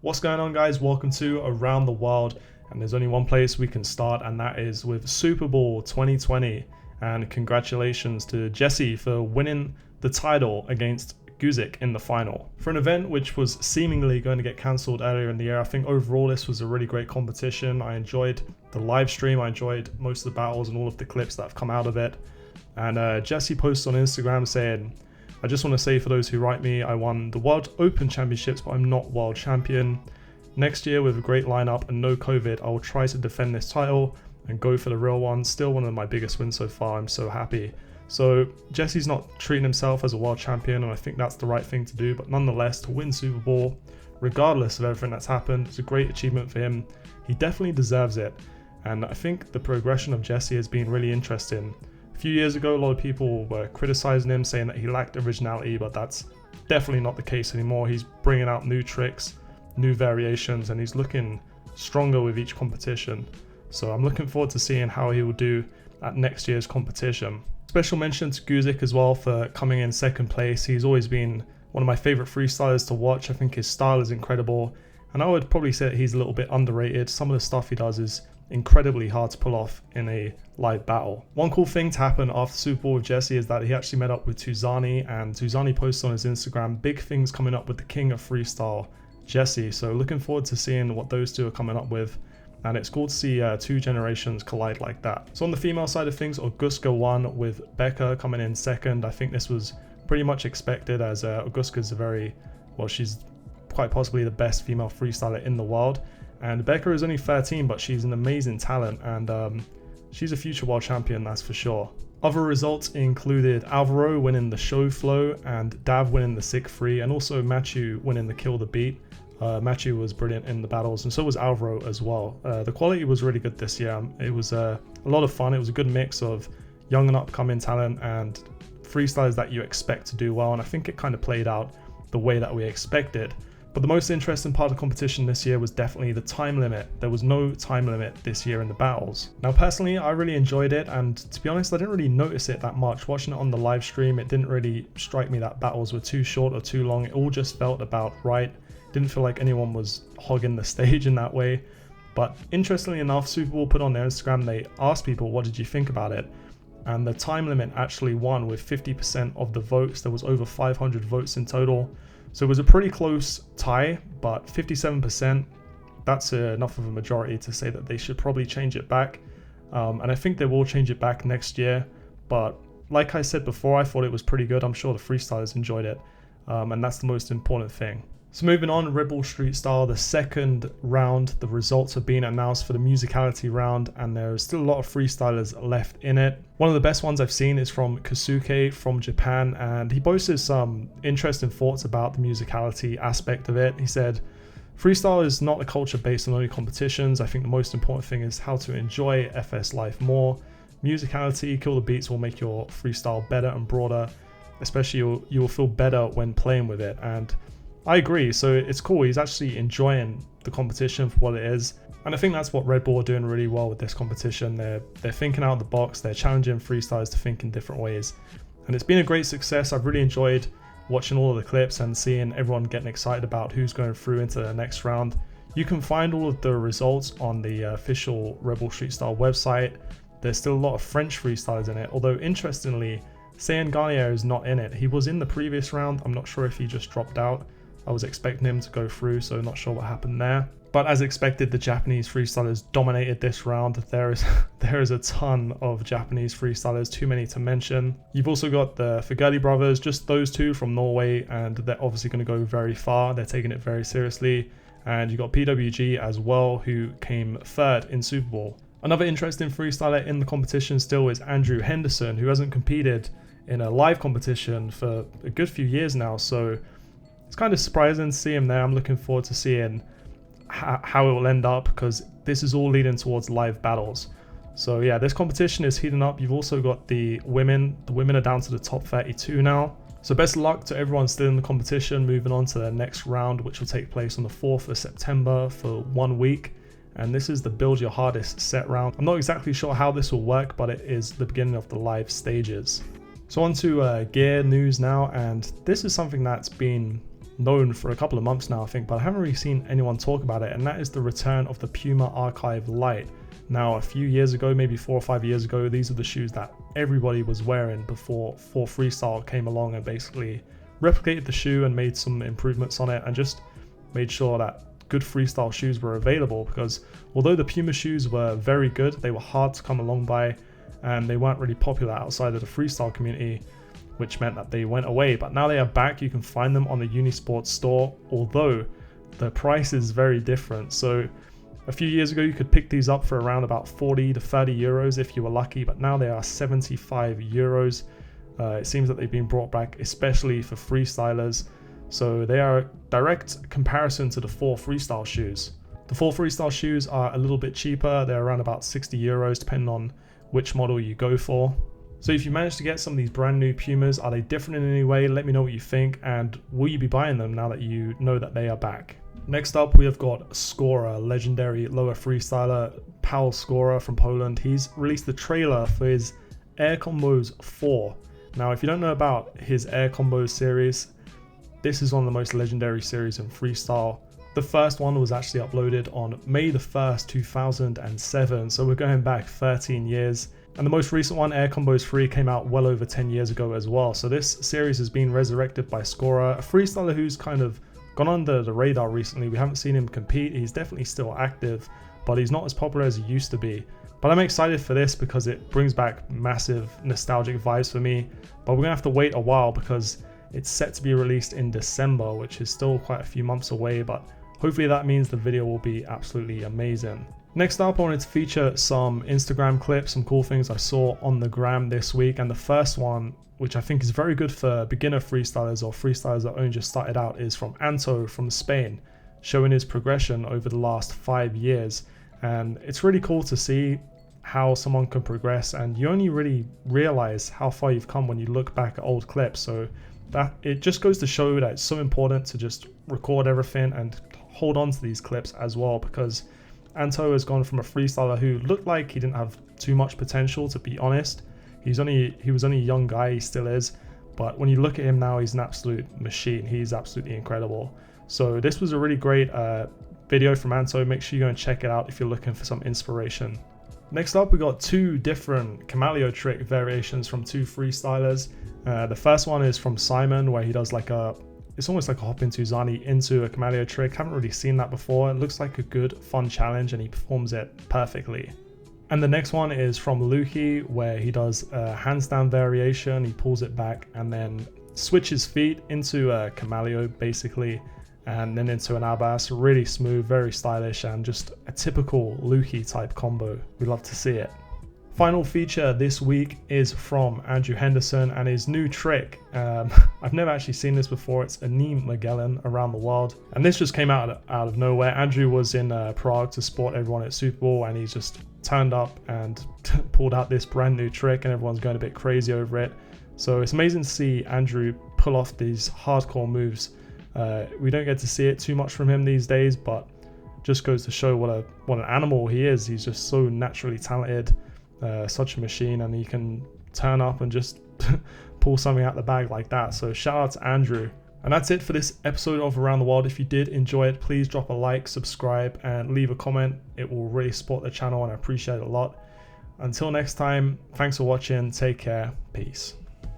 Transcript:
What's going on, guys? Welcome to Around the World, and there's only one place we can start, and that is with Super Bowl 2020. And congratulations to Jesse for winning the title against Guzik in the final. For an event which was seemingly going to get cancelled earlier in the year, I think overall this was a really great competition. I enjoyed the live stream, I enjoyed most of the battles and all of the clips that have come out of it. And Jesse posted on Instagram saying, "I just want to say for those who write me, I won the World Open Championships, but I'm not world champion. Next year with a great lineup and no COVID, I will try to defend this title and go for the real one. Still one of my biggest wins so far. I'm so happy." So Jesse's not treating himself as a world champion, and I think that's the right thing to do. But nonetheless, to win Super Bowl, regardless of everything that's happened, it's a great achievement for him. He definitely deserves it. And I think the progression of Jesse has been really interesting. A few years ago, a lot of people were criticizing him, saying that he lacked originality, but that's definitely not the case anymore. He's bringing out new tricks, new variations, and he's looking stronger with each competition. So I'm looking forward to seeing how he will do at next year's competition. Special mention to Guzik as well for coming in second place. He's always been one of my favorite freestylers to watch. I think his style is incredible, and I would probably say that he's a little bit underrated. Some of the stuff he does is incredibly hard to pull off in a live battle. One cool thing to happen after Super Bowl with Jesse is that he actually met up with Tuzani, and Tuzani posted on his Instagram big things coming up with the king of freestyle, Jesse. So looking forward to seeing what those two are coming up with, and it's cool to see two generations collide like that. So on the female side of things, Augusta won with Becca coming in second. I think this was pretty much expected, as Augusta's she's quite possibly the best female freestyler in the world. And Becca is only 13, but she's an amazing talent, and she's a future world champion, that's for sure. Other results included Alvaro winning the show flow, and Dav winning the sick free, and also Matthew winning the kill the beat. Matthew was brilliant in the battles, and so was Alvaro as well. The quality was really good this year. It was a lot of fun. It was a good mix of young and upcoming talent and freestylers that you expect to do well, and I think it kind of played out the way that we expected. But the most interesting part of the competition this year was definitely the time limit. There was no time limit this year in the battles. Now personally, I really enjoyed it, and to be honest, I didn't really notice it that much. Watching it on the live stream, it didn't really strike me that battles were too short or too long. It all just felt about right. Didn't feel like anyone was hogging the stage in that way. But interestingly enough, Super Bowl put on their Instagram, they asked people, what did you think about it? And the time limit actually won with 50% of the votes. There was over 500 votes in total. So it was a pretty close tie, but 57%, that's enough of a majority to say that they should probably change it back. And I think they will change it back next year. But like I said before, I thought it was pretty good. I'm sure the freestylers enjoyed it. And that's the most important thing. So moving on, Red Bull Street Style, the second round, the results have been announced for the musicality round, and there's still a lot of freestylers left in it. One of the best ones I've seen is from Kasuke from Japan, and he posted some interesting thoughts about the musicality aspect of it. He said, "Freestyle is not a culture based on only competitions. I think the most important thing is how to enjoy FS life more. Musicality, kill the beats will make your freestyle better and broader, especially you will feel better when playing with it." And I agree, so it's cool. He's actually enjoying the competition for what it is. And I think that's what Red Bull are doing really well with this competition. They're thinking out of the box, they're challenging freestylers to think in different ways. And it's been a great success. I've really enjoyed watching all of the clips and seeing everyone getting excited about who's going through into the next round. You can find all of the results on the official Red Bull Street Style website. There's still a lot of French freestylers in it, although interestingly, Cyan Garnier is not in it. He was in the previous round. I'm not sure if he just dropped out. I was expecting him to go through, so not sure what happened there. But as expected, the Japanese freestylers dominated this round. There is a ton of Japanese freestylers, too many to mention. You've also got the Fagurli brothers, just those two from Norway, and they're obviously going to go very far. They're taking it very seriously. And you got PWG as well, who came third in Super Bowl. Another interesting freestyler in the competition still is Andrew Henderson, who hasn't competed in a live competition for a good few years now, so it's kind of surprising to see him there. I'm looking forward to seeing how it will end up, because this is all leading towards live battles. So yeah, this competition is heating up. You've also got the women. The women are down to the top 32 now. So best of luck to everyone still in the competition, moving on to the next round, which will take place on the 4th of September for 1 week. And this is the build your hardest set round. I'm not exactly sure how this will work, but it is the beginning of the live stages. So on to gear news now, and this is something that's been known for a couple of months now, I think, but I haven't really seen anyone talk about it, and that is the return of the Puma Archive Lite. Now, a few years ago, maybe 4 or 5 years ago, these are the shoes that everybody was wearing before 4freestyle came along and basically replicated the shoe and made some improvements on it and just made sure that good freestyle shoes were available, because although the Puma shoes were very good, they were hard to come along by and they weren't really popular outside of the freestyle community, which meant that they went away. But now they are back. You can find them on the Unisport store, although the price is very different. So a few years ago you could pick these up for around about 40 to 30 euros if you were lucky, but now they are 75 euros. It seems that they've been brought back especially for freestylers, so they are a direct comparison to the 4freestyle shoes. The 4freestyle shoes are a little bit cheaper. They're around about 60 euros depending on which model you go for. So if you manage to get some of these brand new Pumas, are they different in any way? Let me know what you think, and will you be buying them now that you know that they are back? Next up, we have got Scorer, legendary lower freestyler, Pal Scorer from Poland. He's released the trailer for his Air Combos 4. Now, if you don't know about his Air Combos series, this is one of the most legendary series in freestyle. The first one was actually uploaded on May the 1st, 2007, so we're going back 13 years. And the most recent one, Air Combos 3, came out well over 10 years ago as well. So this series has been resurrected by Scorer, a freestyler who's kind of gone under the radar recently. We haven't seen him compete. He's definitely still active, but he's not as popular as he used to be. But I'm excited for this because it brings back massive nostalgic vibes for me. But we're gonna have to wait a while because it's set to be released in December, which is still quite a few months away, but hopefully that means the video will be absolutely amazing. Next up, I wanted to feature some Instagram clips, some cool things I saw on the gram this week. And the first one, which I think is very good for beginner freestylers or freestylers that only just started out, is from Anto from Spain, showing his progression over the last 5 years. And it's really cool to see how someone can progress, and you only really realize how far you've come when you look back at old clips. So that it just goes to show that it's so important to just record everything and hold on to these clips as well, because Anto has gone from a freestyler who looked like he didn't have too much potential, to be honest. He was only a young guy, he still is, but when you look at him now, he's an absolute machine. He's absolutely incredible. So this was a really great video from Anto. Make sure you go and check it out if you're looking for some inspiration. Next up, we got 2 different Camaleo trick variations from 2 freestylers. The first one is from Simon, where he does like it's almost like a hop into Zani into a Camaleo trick. Haven't really seen that before. It looks like a good fun challenge and he performs it perfectly. And the next one is from Luki, where he does a handstand variation. He pulls it back and then switches feet into a Camaleo basically, and then into an Abbas. Really smooth, very stylish, and just a typical Luki type combo. We love to see it. Final feature this week is from Andrew Henderson and his new trick. I've never actually seen this before. It's a knee Magellan around the world, and this just came out of nowhere. Andrew was in Prague to support everyone at Super Bowl, and he's just turned up and pulled out this brand new trick, and everyone's going a bit crazy over it. So it's amazing to see Andrew pull off these hardcore moves. We don't get to see it too much from him these days, but just goes to show what an animal he is. He's just so naturally talented. Such a machine, and he can turn up and just pull something out the bag like that. So shout out to Andrew. And that's it for this episode of Around the World. If you did enjoy it, please drop a like, subscribe, and leave a comment. It will really support the channel and I appreciate it a lot. Until next time, thanks for watching, take care, peace.